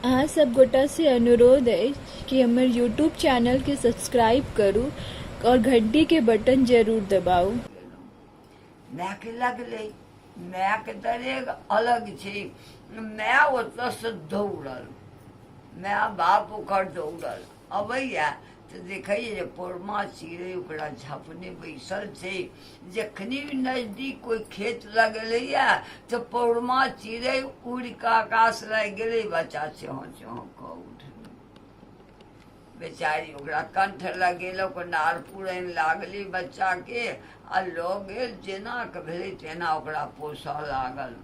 अहाँ सब गोटा से अनुरोध है कि हमर यूट्यूब चैनल के सब्सक्राइब करू और घंटी के बटन जरूर दबाऊ। माय के लगले माय के दरेग अलग छै। माय ओतऽ से दौड़ल, माय बाप ओकर दौड़ल अबैया तऽ देखैए जे पोरमा चिड़ै ओकरा झपने बैसल छै। जखनी नजदीक कोई खेत लगलैया तऽ पौरमा चिड़ै उड़ि कऽ आकाश लागि गेलै, बच्चा चौं चौं कऽ उठलै। बेचारी ओकरा कंठ लगेलक, नार पुरैन लागली बच्चा के आ लऽ गेल, जेना के भेलै तेना ओकरा पोसऽ लागल।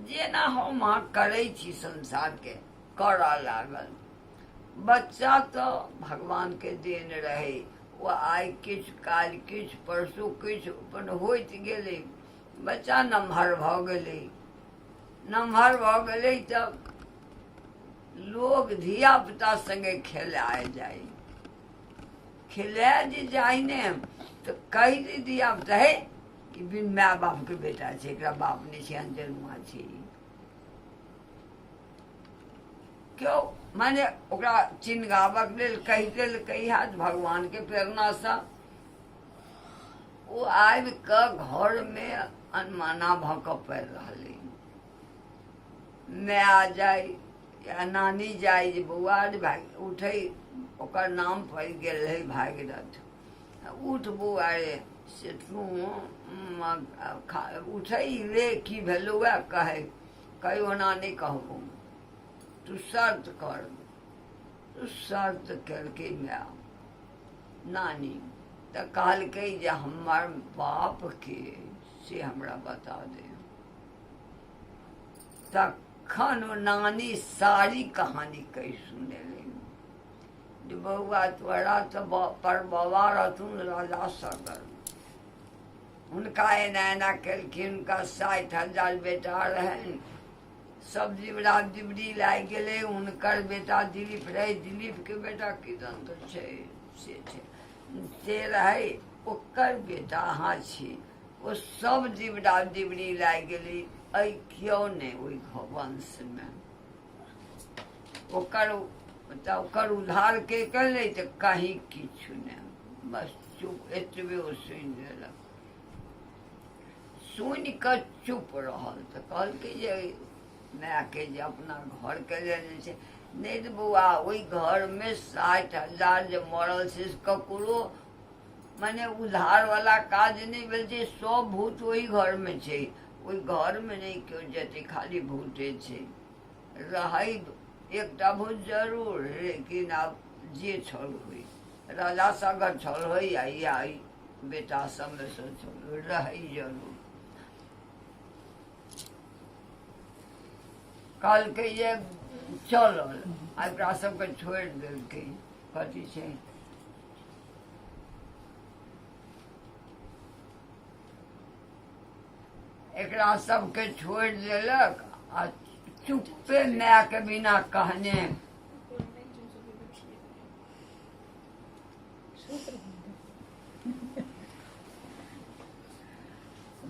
जेना हम अहाँ करै छी संसार के करऽ लागल। बच्चा तो भगवान के देन रहे, वो आइ किछु काल्हि किछु परसू किछु अपन होइत गेलै। बच्चा नमहर भऽ गेलै, नमहर भऽ गेलै तब लोग धिया पुता संगे खेलाए जाए। खेलाए जे जाए ने तऽ कहि दे धिया पुता हे ई बिन माय बाप के बेटा छै, एकरा बाप नहि छै, अनजनुआ छै। क्यों माने ओकरा चिन्हगाबक लेल कहि देलकै हैत भगवान के प्रेरणासँ। ओ आबि कऽ घर में अनमना भऽ कऽ पड़ि रहलै। माय जाय या नानी जाय जे बौआ रे भाग उठै, ओकर नाम पड़ि गेल रहै भागीरथ। उठ बौआ रे से तू उठै रे की भेलौ कहे ओना नहि कहबो, तू शर्त कर। तू शर्त करके माय नानी तऽ कहलकै जे हमर बाप के से हमरा बता दे। तखन ओ नानी सारी कहानी कहि सुनेलै जे बौआ तोरा तऽ परबवा रहथुन राजा सगर, हुनका एना एना केलखिन, हुनका 60,000 बेटा रहनि, सब जिबड़ा जिबड़ी लागि गेलै। हुनकर बेटा दिलीप रहै, दिलीप के बेटा किदन तऽ छै से छै, से रहै ओकर बेटा अहाँ छी। ओ सब जिबड़ा जिबड़ी लागि गेलै, अइ क्यों नहि ओहि वंशमे ओकर उद्धार के केलै तऽ कहीं किछु नहि, बस चुप एतबे ओ सुनि लेलक। सुनि कऽ चुप रहल तऽ कहलकै जे माय के जे अपना घर के लेने छै, नहीं रे बौआ ओहि घर में 60,000 जे मरल छै ककरो माने उद्धार वाला काज नहीं भेल छै। सब भूत वही घर में छै, ओहि घर में नहीं क्यों जेतै, खाली भूते छै। रहै एकटा भूत जरूर, लेकिन आब जे छल होई, राजा सगर छल होई या बेटा सब में से छल रहै जरूर। कहलकै जे चलल आ एकरा सबके छोड़ि देलकै। कथी छै एकरा सबके छोड़ि देलक आ चुप्पे माय के बिना कहने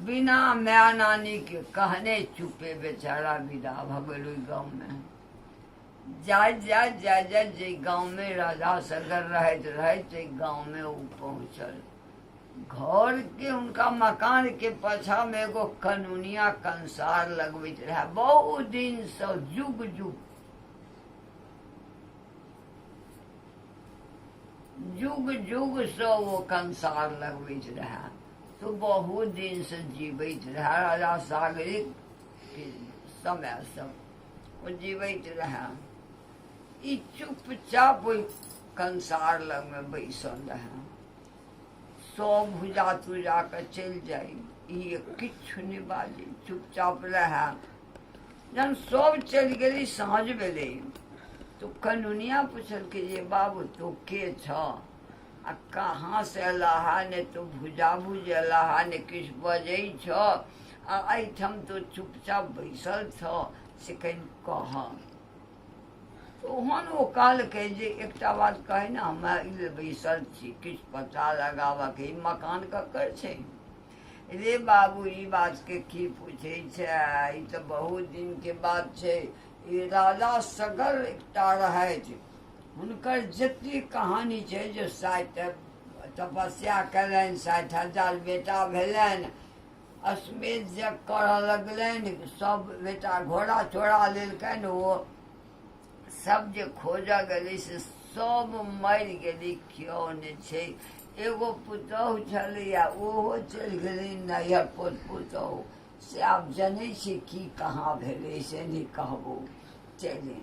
बिना माय नानी के कहने चुपे बेचारा विदा भऽ गेल। ओहि गाँव में जाय जे गाँव में राजा सगर रहैत गाँव में ओ पहुँचल। घर के उनका मकान के पाछा में एगो कनूनिया कंसार लगबैत रहे, बहुत दिन से जुग जुग से वो कंसार लगबैत रहे। तो बहुत दिन से जीवैत रहे, राजा सागरिक के समय सब वो जीवैत रहे। ई चुपचाप ओहि कंसार लग में बैसल रहे, सब भुजा तुजा के चलि जाय, ई किछु नहीं बाजी, चुपचाप रहे। जन सब चलि गेली, साँझ भेलै तो कनूनिया पूछलकै जे बाबू तो के छ आ कहाँ से अलाहा ने तो भुजा अलाहा ने किछु बजै छ आ एहिठाम तो चुपचाप बैसल छ से कनि कह। ओहन ओ कहलकै जे एकटा बात कहे ना, हम बैसल छी, किछु पता लगाबऽ के मकान ककर छै। रे बाबू ई बात के की पूछे छै, ई तो बहुत दिन के बात छै, ई राजा सगर एकटा रहथि, हुनकर जतेक कहानी छै जे 60 तपस्या कयलनि, 60,000 बेटा भेलनि, अश्वमेध जग करऽ लगलनि, सब बेटा घोड़ा चोरा लेलकनि, ओ सब जे खोजऽ गेलै से सब मरि गेलै, केओ नहि छै। एगो पुतहु छलैया, ओहो चलि गेलै नैहर, पोत पुतहु से आब जनै छी की कहाँ भेलै से नहि कहबो, चलि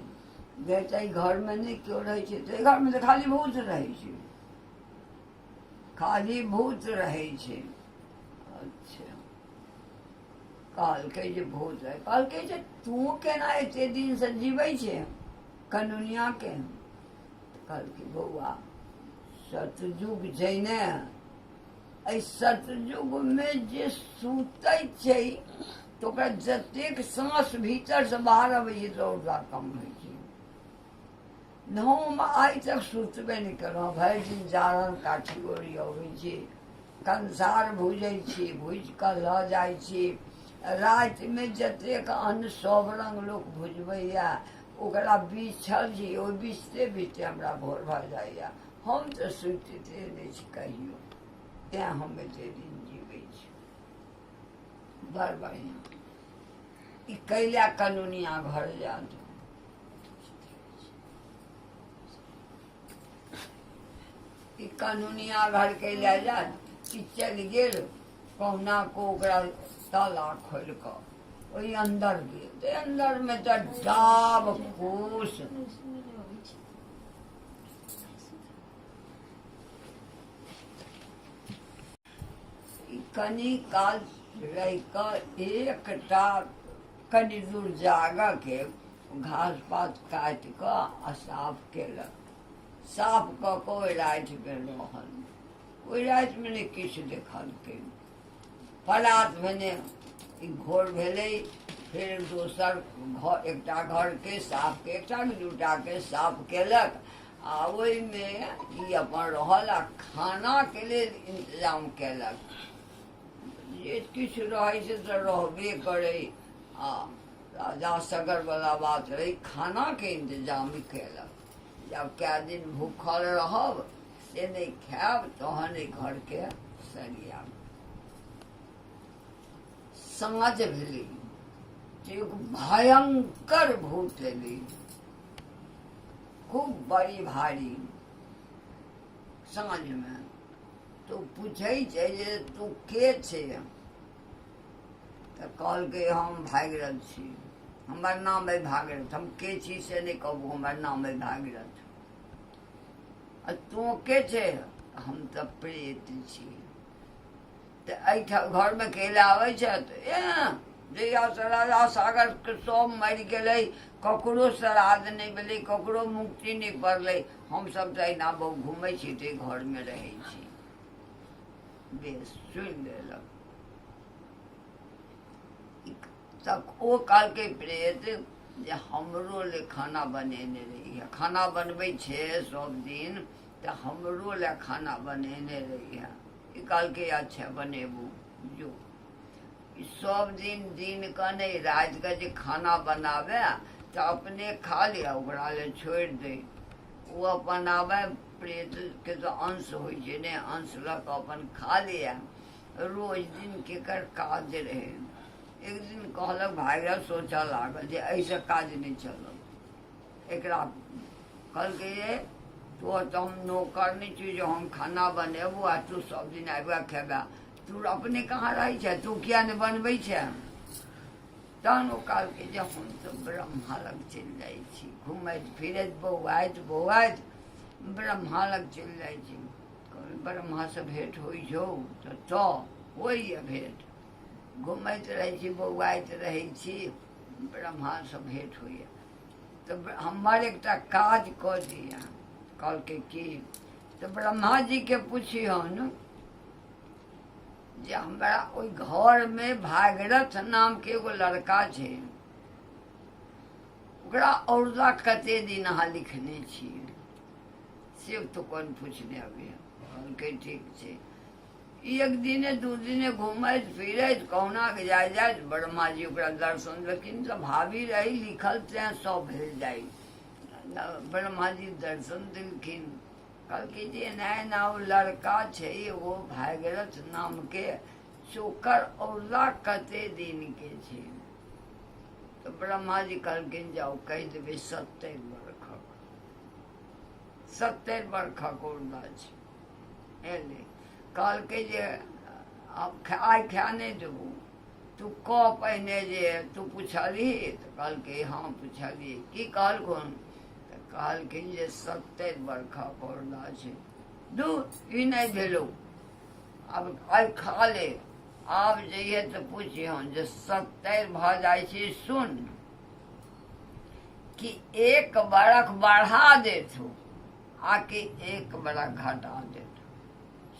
बेटा घरमे नहि केओ रहै छै, तऽ घरमे तऽ खाली भूत रहै छै, खाली भूत रहै छै। अच्छा, कहलकै जे भूत रहै, कहलकै जे तू केना एते दिनसँ जीवै छै कनुनियाके? कहलकै बौआ सतयुग छै ने, एहि सतयुगमे जे सुतै छै तऽ ओकरा जतेक साँस भीतरसँ बाहर अबै छै तऽ ऊर्जा कम होइ छै। हम आइ तक सुतबे नहि केलहुँ, भरि दिन जारन काठी ओरियबै छी, कंसार भूजै छी, भूजि कऽ लऽ जाइ छी, रातिमे जतेक अन्न सब रङ्ग लोक भुजबैया ओकरा बिछल छी, ओ बिछते बिछते हमरा भोर भऽ जाइया, हम तऽ सुतिते नहि छी कहियो, तेँ हम एतेक दिन जीबै छी। बड़ बढ़िआँ। ई कैला कनुनिया घर जायत, ई कनुनिया घर कैला जायत, ई चलि गेल कहुना को ओकरा ताला खोलि कऽ ओहि अन्दर गेल, तऽ अन्दरमे तऽ डाब फूस, कनी काल रहि कऽ एकटा कनि दूर जागऽ के घास पात काटि कऽ आ साफ केलक, साफ कऽ कऽ ओहि रातिमे रहल, ओहि रातिमे नहि किछु देखलकै। परात भेने ई भोर भेलै, फेर दोसर घर, एकटा घरके साफ के, एकटा दूटाके साफ केलक, आ ओहिमे ई अपन रहल आ खानाके लेल इंतजाम केलक। जे किछु रहै छै तऽ रहबे करै, आ राजा सगरवला बात रहै, खानाके इंतजाम केलक, जब कए दिन भूखल रहब से नहि खायब तहन एहि घरके सरियाब। साँझ भेलै, एक भयंकर भूत एलै, खूब बड़ी भारी, साँझमे तो पूछै छै जे तू के छै? तऽ कहलकै हम भागीरथ छी, हमर नाम अइ भागीरथ, हम के छी से नहि कहू, हमर नाम अइ भागीरथ। आ तू के छै? हम तऽ प्रेत छी। तऽ एहिठाम घरमे केला आबै छथि? जहियासँ राजा सागरके सब मरि गेलै, ककरो श्राद्ध नहि भेलै, ककरो मुक्ति नहि पड़लै, हमसभ तऽ अहिना घूमै छी तऽ घरमे रहै छी। बेस सुनि लेलक। तब ओ कहलकै प्रेत जे हमरो ले खाना बनेने रहिए, खाना बनबै छै सब दिन तऽ हमरो ले खाना बनेने रहिए। ई कहलकै अच्छा बनेबू जो। सब दिन दिनके नहि रातिके जे खाना बनाबै तऽ अपने खा लिअ, ओकरा ले छोड़ि दै, ओ अपन आबै, प्रेतके तऽ अंश होइ छै ने, अंश लऽ कऽ अपन खा लिअ। रोज दिन केकर काज रहै। एक दिन कहलक भागीरथ सोचऽ लागल जे एहिसँ काज नहि चलल, एकरा कहलकै ये तो तऽ हम नौकर नहीं छी जो हम खाना बनेबू आ तू सब दिन आबि खेबा, तू अपने कहाँ रहै छै, तू किया नहीं बनबै छै? तहन ओ कहलकै जे हम तऽ ब्रह्मा लग चलि जाइ छी, घुमैत फिरैत बौआइत बौआइत ब्रह्मा लग चलि जाइ छी। ब्रह्मासँ भेँट होइ छौ? तऽ होइए भेँट, घुमैत रहै छी, बौआइत रहै छी, ब्रह्मासँ भेँट होइए। तऽ हमर एकटा काज कऽ दिअ। कहलकै की? तऽ ब्रह्मा जीके पुछियौन जे हमरा ओहि घरमे भागीरथ नामके एगो लड़का छै, ओकरा औरदा कते दिन अहाँ लिखने छियै से तो कौन पूछने अभी? कहलकै ठीक छै, एक दिने दू दिने घूमैत फिरैत कहुना के जाय ब्रह्मा जी ओकरा दर्शन देलखिन तऽ भावी रही लिखल तें सब भेल जाइ। ब्रह्मा जी दर्शन देलखिन, कहलखिन जे एना एना ओ लड़का छै एगो भागीरथ नाम के, ओकर औरदा कते दिन के छै। तो ब्रह्मा जी कहलखिन जाओ कहि देबै 70 वर्षक, 70 वर्षक औरदा छै। एले कहलकै जे आब आइ खाए नहि देबू, तू कह पहिने जे तू पुछलही, तऽ कहलकै हाँ पुछलियै। की कहलखुन तऽ कहलखिन जे 70 वर्षक औरदा छै। दू ई नहि भेलौ, आब आइ खा ले, आब जइहे तऽ पूछिहन जे 70 भऽ जाइ छै सुन कि 1 बरख बढ़ा देथु आकि 1 बरख घटा देथु।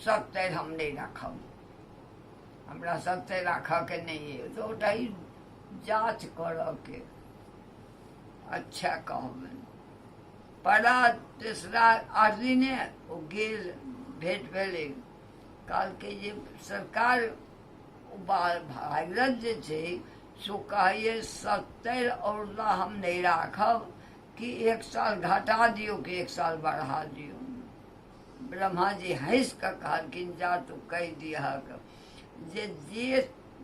70 हम नहीं रखब, हमरा 70 रखऽ के नहीं है। तो ओटाई जांच करऽ के अच्छा कहबनि। पड़ा तेसरा 8 दिने ओ गेल, भेंट भेलै, कहलकै जे सरकार भागीरथ जे छै सो कहैए 70 औरदा हम नहीं राखब कि 1 साल घटा दियौ कि 1 साल बढ़ा दियौ। ब्रह्मा जी हंस कऽ कहलखिन जा तू कहि दिहक जे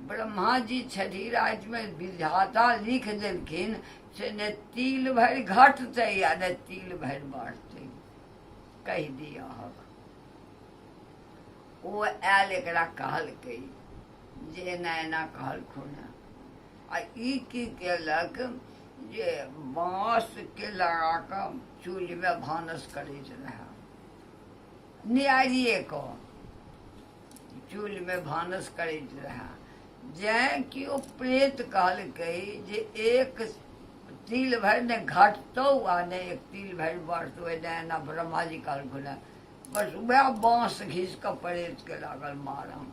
ब्रह्मा जी छठी रातिमे विधाता लिख देलखिन से ने तिल भरि घटतै आ ने तिल भरि बढ़तै, कहि दिहक। ओ आयल एकरा कहलकै जे एना एना कहलखुन। आ ई की केलक जे बाँस के लगा कऽ चूल्हिमे भानस करैत रहए, नियारिए कऽ चूल्हिमे भानस करैत रहए। जैं कि ओ प्रेत कहलकै जे 1 तिल भरि ने घटतौ आ ने 1 तिल भरि बढ़तौ। एना एना ब्रह्मा जी कहलखुन। बस वएह बाँस घीस कऽ प्रेत के लागल मारम।